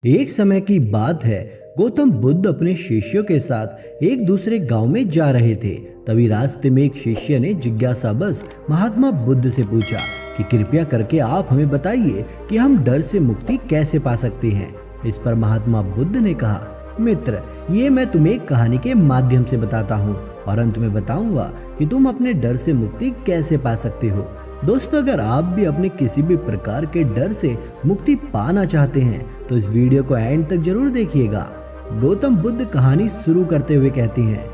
एक समय की बात है। गौतम बुद्ध अपने शिष्यों के साथ एक दूसरे गांव में जा रहे थे। तभी रास्ते में एक शिष्य ने जिज्ञासा बस महात्मा बुद्ध से पूछा कि कृपया करके आप हमें बताइए कि हम डर से मुक्ति कैसे पा सकते हैं। इस पर महात्मा बुद्ध ने कहा, मित्र, ये मैं तुम्हें एक कहानी के माध्यम से बताता हूँ और अंत में बताऊंगा कि तुम अपने डर से मुक्ति कैसे पा सकते हो। दोस्तों, अगर आप भी अपने किसी भी प्रकार के डर से मुक्ति पाना चाहते हैं तो इस वीडियो को एंड तक जरूर देखिएगा। गौतम बुद्ध कहानी शुरू करते हुए कहती हैं,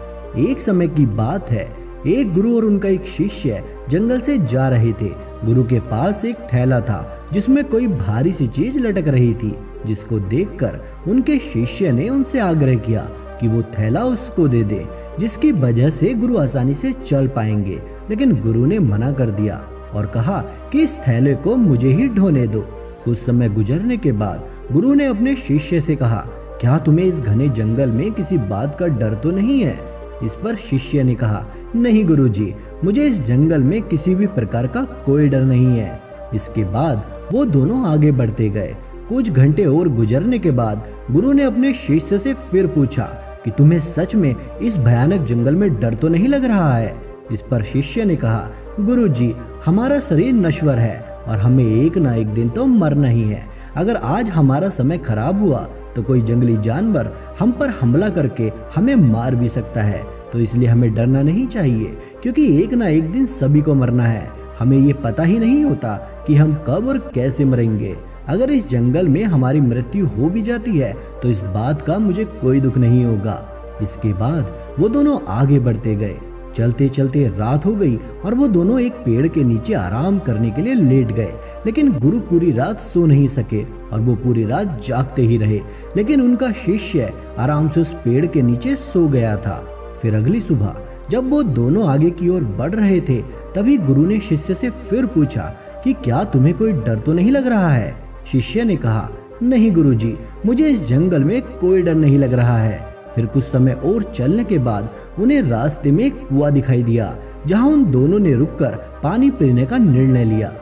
एक समय की बात है, एक गुरु और उनका एक शिष्य जंगल से जा रहे थे। गुरु के पास एक थैला था जिसमें कोई भारी सी चीज लटक रही थी, जिसको देखकर उनके शिष्य ने उनसे आग्रह किया कि वो थैला उसको दे दे, जिसकी वजह से गुरु आसानी से चल पाएंगे। लेकिन गुरु ने मना कर दिया और कहा कि इस थैले को मुझे ही ढोने दो। कुछ समय गुजरने के बाद गुरु ने अपने शिष्य से कहा, क्या तुम्हें इस घने जंगल में किसी बात का डर तो नहीं है? इस पर शिष्य ने कहा, नहीं गुरुजी, मुझे इस जंगल में किसी भी प्रकार का कोई डर नहीं है। इसके बाद वो दोनों आगे बढ़ते गए। कुछ घंटे और गुजरने के बाद गुरु ने अपने शिष्य से फिर पूछा कि तुम्हें सच में इस भयानक जंगल में डर तो नहीं लग रहा है? इस पर शिष्य ने कहा, गुरुजी, हमारा शरीर नश्वर है और हमें एक ना एक दिन तो मरना ही है। अगर आज हमारा समय खराब हुआ तो कोई जंगली जानवर हम पर हमला करके हमें मार भी सकता है, तो इसलिए हमें डरना नहीं चाहिए, क्योंकि एक ना एक दिन सभी को मरना है। हमें ये पता ही नहीं होता कि हम कब और कैसे मरेंगे। अगर इस जंगल में हमारी मृत्यु हो भी जाती है तो इस बात का मुझे कोई दुख नहीं होगा। इसके बाद वो दोनों आगे बढ़ते गए। चलते चलते रात हो गई और वो दोनों एक पेड़ के नीचे आराम करने के लिए लेट गए। लेकिन गुरु पूरी रात सो नहीं सके और वो पूरी रात जागते ही रहे। लेकिन उनका शिष्य आराम से उस पेड़ के नीचे सो गया था। फिर अगली सुबह जब वो दोनों आगे की ओर बढ़ रहे थे, तभी गुरु ने शिष्य से फिर पूछा कि क्या तुम्हें कोई डर तो नहीं लग रहा है? शिष्य ने कहा, नहीं गुरुजी, मुझे इस जंगल में कोई डर नहीं लग रहा है। फिर कुछ समय और चलने के बाद उन्हें रास्ते में एक कुआं दिखाई दिया, जहां उन दोनों ने रुककर पानी पीने का निर्णय लिया।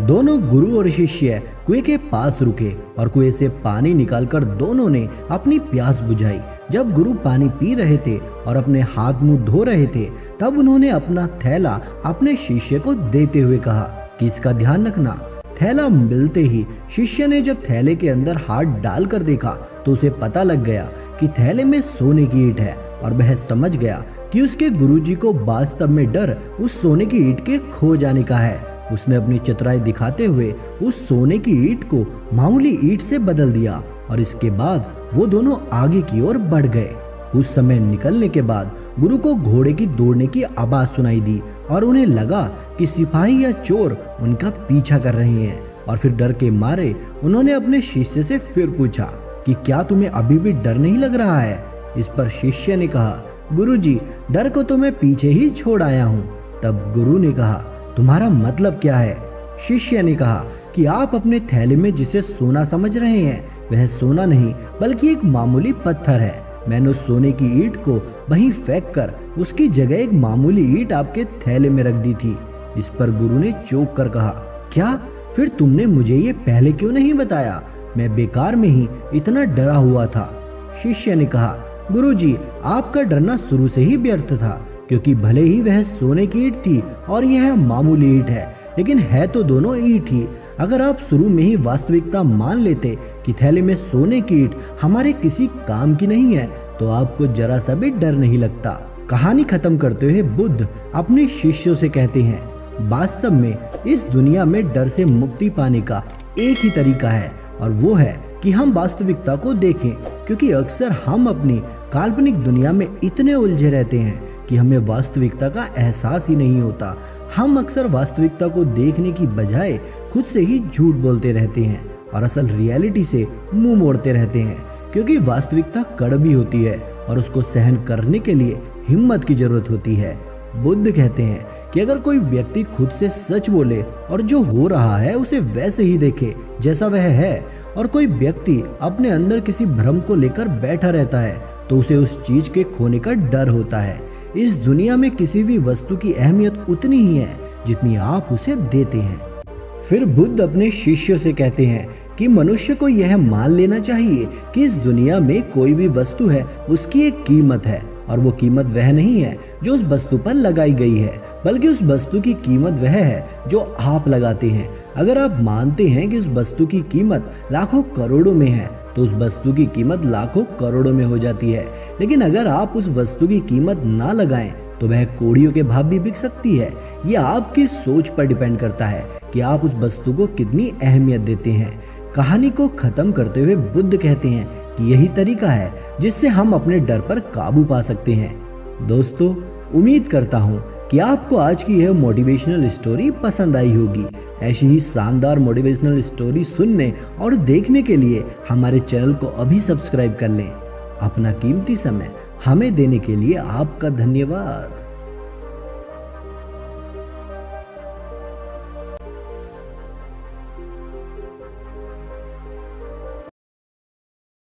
दोनों गुरु और शिष्य कुएं के पास रुके और कुएं से पानी निकालकर दोनों ने अपनी प्यास बुझाई। जब गुरु पानी पी रहे थे और अपने हाथ मुंह धो रहे थे, तब उन्होंने अपना थैला अपने शिष्य को देते हुए कहा कि इसका ध्यान रखना। थैला मिलते ही शिष्य ने जब थैले के अंदर हाथ डालकर देखा तो उसे पता लग गया कि थैले में सोने की ईंट है और वह समझ गया कि उसके गुरुजी को वास्तव में डर उस सोने की ईंट के खो जाने का है। उसने अपनी चतुराई दिखाते हुए उस सोने की ईंट को मामूली ईंट से बदल दिया और इसके बाद वो दोनों आगे की ओर बढ़ गए। कुछ समय निकलने के बाद गुरु को घोड़े की दौड़ने की आवाज सुनाई दी और उन्हें लगा कि सिपाही या चोर उनका पीछा कर रहे हैं। और फिर डर के मारे उन्होंने अपने शिष्य से फिर पूछा कि क्या तुम्हें अभी भी डर नहीं लग रहा है? इस पर शिष्य ने कहा, गुरुजी, डर को तो मैं पीछे ही छोड़ आया हूँ। तब गुरु ने कहा, तुम्हारा मतलब क्या है? शिष्य ने कहा कि आप अपने थैले में जिसे सोना समझ रहे हैं वह सोना नहीं बल्कि एक मामूली पत्थर है। मैंने उस सोने की ईंट को वहीं फेंक कर उसकी जगह एक मामूली ईंट आपके थैले में रख दी थी। इस पर गुरु ने चौंक कर कहा, क्या? फिर तुमने मुझे ये पहले क्यों नहीं बताया? मैं बेकार में ही इतना डरा हुआ था। शिष्य ने कहा, गुरुजी, आपका डरना शुरू से ही व्यर्थ था, क्योंकि भले ही वह सोने की ईंट थी और यह मामूली ईंट है, लेकिन है तो दोनों ईंट ही। अगर आप शुरू में ही वास्तविकता मान लेते कि थैले में सोने की ईंट हमारे किसी काम की नहीं है, तो आपको जरा सा भी डर नहीं लगता। कहानी खत्म करते हुए बुद्ध अपने शिष्यों से कहते हैं, वास्तव में इस दुनिया में डर से मुक्ति पाने का एक ही तरीका है और वो है कि हम वास्तविकता को देखें, क्योंकि अक्सर हम अपनी काल्पनिक दुनिया में इतने उलझे रहते हैं कि हमें वास्तविकता का एहसास ही नहीं होता। हम अक्सर वास्तविकता को देखने की बजाय खुद से ही झूठ बोलते रहते हैं और असल रियलिटी से मुंह मोड़ते रहते हैं, क्योंकि वास्तविकता कड़वी होती है और उसको सहन करने के लिए हिम्मत की जरूरत होती है। बुद्ध कहते हैं कि अगर कोई व्यक्ति खुद से सच बोले और जो हो रहा है उसे वैसे ही देखे जैसा वह है, और कोई व्यक्ति अपने अंदर किसी भ्रम को लेकर बैठा रहता है, तो उसे उस चीज के खोने का डर होता है। इस दुनिया में किसी भी वस्तु की अहमियत उतनी ही है जितनी आप उसे देते हैं। फिर बुद्ध अपने शिष्यों से कहते हैं कि मनुष्य को यह मान लेना चाहिए कि इस दुनिया में कोई भी वस्तु है उसकी एक कीमत है, और वो कीमत वह नहीं है जो उस वस्तु पर लगाई गई है, बल्कि उस वस्तु की कीमत वह है जो आप लगाते हैं। अगर आप मानते हैं कि उस वस्तु की कीमत लाखों करोड़ों में है तो उस वस्तु की कीमत लाखों करोड़ों में हो जाती है। लेकिन अगर आप उस वस्तु की कीमत ना लगाएं तो वह कौड़ियों के भाव भी बिक सकती है। ये आपकी सोच पर डिपेंड करता है कि आप उस वस्तु को कितनी अहमियत देते हैं। कहानी को खत्म करते हुए बुद्ध कहते हैं कि यही तरीका है जिससे हम अपने डर पर काबू पा सकते हैं। दोस्तों, उम्मीद करता हूँ कि आपको आज की यह मोटिवेशनल स्टोरी पसंद आई होगी। ऐसी ही शानदार मोटिवेशनल स्टोरी सुनने और देखने के लिए हमारे चैनल को अभी सब्सक्राइब कर लें। अपना कीमती समय हमें देने के लिए आपका धन्यवाद।